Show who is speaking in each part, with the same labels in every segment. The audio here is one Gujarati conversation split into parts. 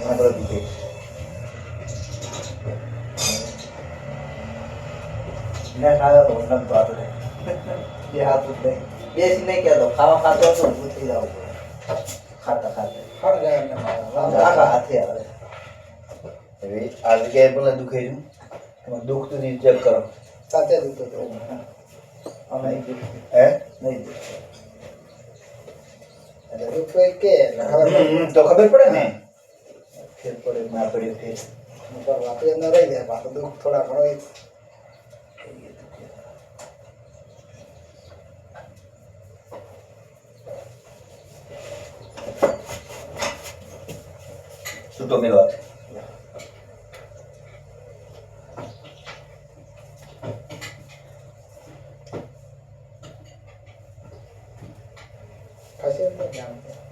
Speaker 1: આપણે દુખે ના ખાવા તો ઓનમ તો આપણે જે હાથ ઉઠે બેસી નહીં કહેતો ખાવા ખાતો તો ઊભું થઈ જવું પડે ખાતા ખાતા આખા હાથે આવે હવે આ જગ્યાએ ભલે દુખે છે એમાં દુખતું નહીં ચેક કરો સાથે દુખતો તો અમે હે નહીં એટલે દુઃખ કે તો ખબર પડે ને ફેર પડે ના પડે ફેર વાપરે ન રહી જાય પાછું દુઃખ થોડા ઘણો શું તો મેળવા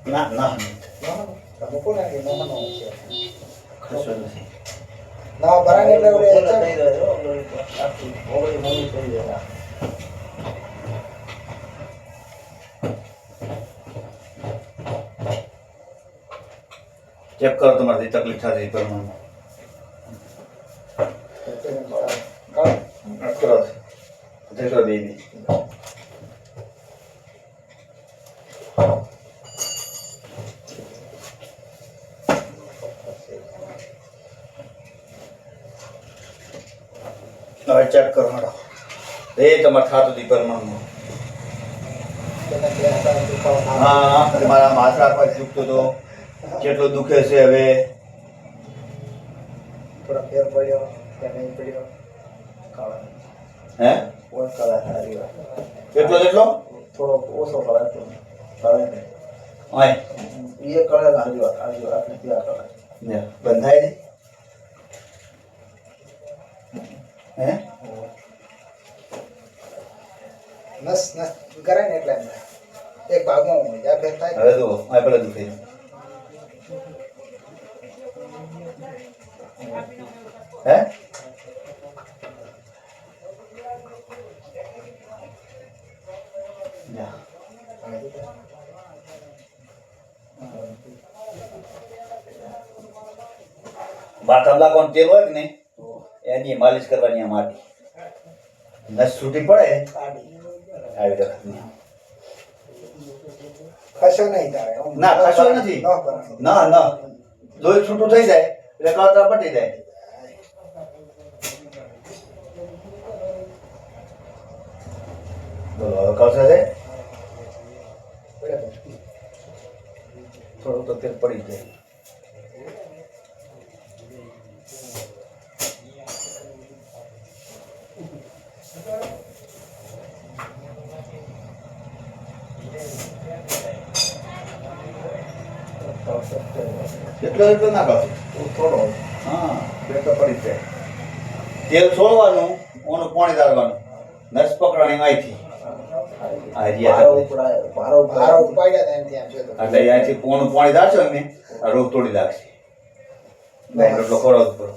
Speaker 1: ના ના તમે કોને કે ના ના છે ખસો નથી ના બરાબર એટલે ઓલે થઈ રહ્યો આખી ઓલી મોલી થઈ જાય ચેક કરો તમારી તકલીફ થતી પરમાણુ કરો દેખો બેબી હવે ચેક કરો હાડો એ તમારે થતું હતી પરમાણુ હા તમારા માથા રાખવા દુખતો હતો કેટલો દુખે છે હવે થોડા ફેર પડ્યો કે નહીં પડ્યો હે ઓછો કલર હારી કેટલો કેટલો થોડો ઓછો કલર કલર ઓય એ કલર હારી આપણે ત્યાં કલર ને બંધાય ને હે નસ નસ કરાય ને એટલે એક ભાગમાં હોય જ્યાં ફેર થાય હવે જો આ પેલા દુખે હે બાથાબલા કોણ તેલ હોય કે નહીં એની માલિશ કરવાની આ માટી નસ છૂટી પડે આવી વખતની ખસો નહીં તારે ના ખસો નથી ના ના લોહી છૂટું થઈ જાય એટલે કાતરા પટી જાય બોલો હવે કશે છે થોડું તો તેલ પડી જાય એટલો એટલો ના કરો થોડો હા બે તો પડી જાય તેલ છોડવાનું ઓનું પાણી ડાળવાનું નસ પકડવાની અહીંથી એટલે અહીંથી પોણું પાણી ડાળશો ને આ રોગ તોડી લાગશે એટલો ખોરાક કરો